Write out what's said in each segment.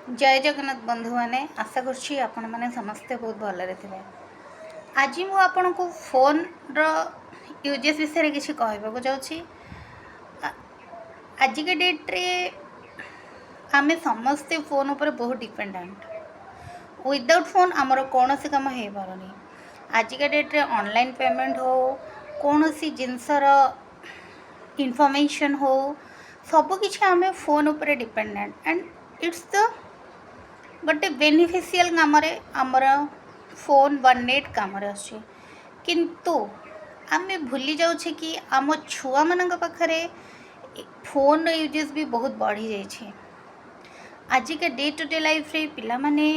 जय जगन्नाथ बंधु मैंने आशा करुँची आपण मैंने समस्ते बहुत भलरे थे। आज मु आपण को फोन यूजेस विषय किसी कहवाक जाऊँगी। आज के डेट रे आमे समस्ते फोन उपर बहुत डिपेंडेंट। विदाउट फोन आमर कौन सी कम हो पारनी। आज के डेट रे ऑनलाइन पेमेंट हो कौन सी जिनसर इनफॉरमेशन हो सबकि आम फोन उपर डिपेंडेंट एंड इट्स द गोटे बेनिफिशियल काम आमर फोन व नेट काम किंतु आम भूली जाऊे कि आम छुआ मान पाखरे फोन यूजेस भी बहुत बढ़ी जाइए। आज के डे टू डे लाइफ रे पिला माने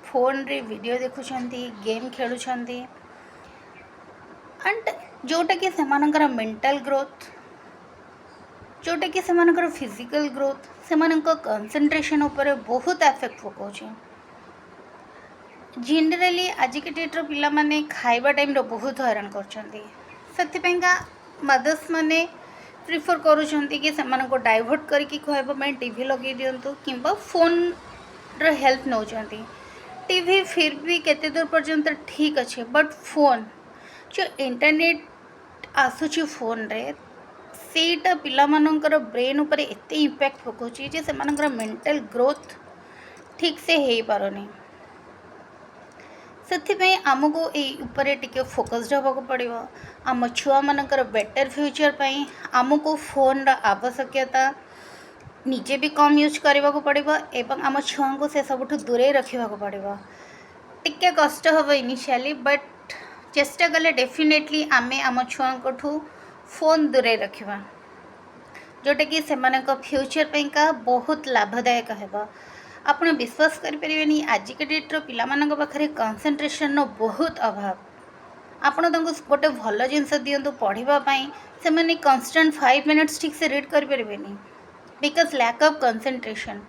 फोन रे वीडियो देखुछंती गेम खेलुछंती एंड जोटा कि सेमानकर मेंटल ग्रोथ जोटा कि सेमानकर फिजिकल ग्रोथ सेमानकर कंसंट्रेशन ऊपर बहुत एफेक्ट पकाउछे। जनरली आज के डेट पिला माने खाइबा टाइम रो बहुत हैरान करछंती। सेथिपेंगा मदर्स माने प्रिफर करूछंती कि सेमानको डाइवर्ट करके खुआइबा में टीवी लगे दियंतु किंबा फोन रो हेल्प नौचंती। टीवी फिर भी केते दूर पर्यंत ठीक अच्छे बट फोन जो इंटरनेट आसुची फोन रे सेटा पिला मानकर ब्रेन ऊपर एते इम्पैक्ट पकाउची जे सेमानकर मेंटल ग्रोथ ठीक से हे पारोनी। से आमको ये टिके फोकस्ड होगा पड़ो। आम छुआ मानकर बेटर फ्यूचर पाई आमको फोन आवश्यकता निजे भी कम यूज करने को पड़ो एवं आम छुआ को से सब दूरे रखा पड़ो। टिके कष्ट हम इनिशियली बट चेष्टा कले डेफिनेटली आम आम छुआ फोन दूरे रखा जोटा कि सेमान फ्यूचर का बहुत लाभदायक है। आपड़ विश्वास करें आज के डेट्र पिला पाखे कंसंट्रेशन बहुत अभाव। आपड़ गोटे भल जिनस दिंतु पढ़ाई से मैंने कन्स्टांट 5 मिनट्स ठीक से रीड करें बिकज लैक ऑफ कंसंट्रेशन।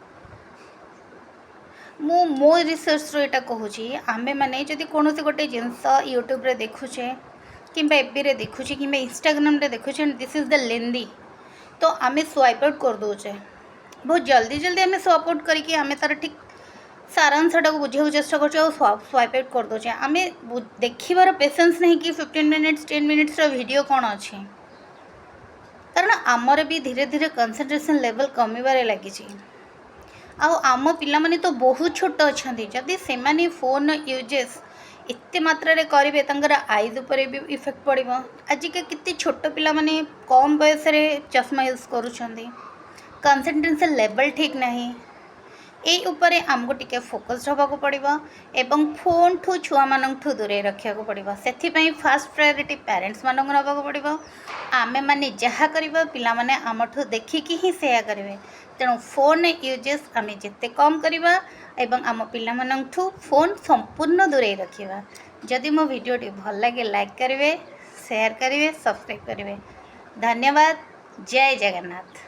मो रिसर्च रो यहाँ कहूँ आमे मैंने जदि कौन गोटे जिनस यूट्यूब देखुचे कि एफबी रे देखुचे कि इंस्टाग्राम रे देखुचे दिस इज द लेंदी तो आमे स्वाइप आउट कर दोचे बहुत जल्दी जल्दी आम स्वाइप आउट करके आम तार ठीक सारांशटा को बुझे चेष्टा कर स्वाइप आउट कर दोचे। आम देखार पेसेंस नहीं कि 15 मिनिट्स 10 मिनिट्स वीडियो कौन अच्छे कारण आमर भी धीरे धीरे कंसंट्रेशन लेवल कमिबारे लगी। आम पिला माने तो बहुत छोट अच्छा जदि से माने फोन यूजेस एते मात्रा रे करेंगे तंकर आईज उपर भी इफेक्ट पड़ो। आज के कितने छोट पिला माने कम बयस रे चश्मा यूज करुछंती कंसंट्रेशन लेवल ठीक नहीं ये उपरे आमको टिके फोकस्ड होगा पड़ो एवं फोन ठू छुआ मान दूरे रखा पड़ो। से फास्ट प्रायोरिटी पेरेंट्स मानक नाक पड़ो। आमे माने जहाँ करवा पिला माने आमठू देखिकी ही सेया करेंगे तेणु फोन यूजेस आम जिते कम करवा एवं आम पिला मानठू फोन संपूर्ण दूरे रखा। जदि मो वीडियोटी भल लगे लाइक करेंगे शेयर करेंगे सब्सक्राइब करेंगे। धन्यवाद। जय जगन्नाथ।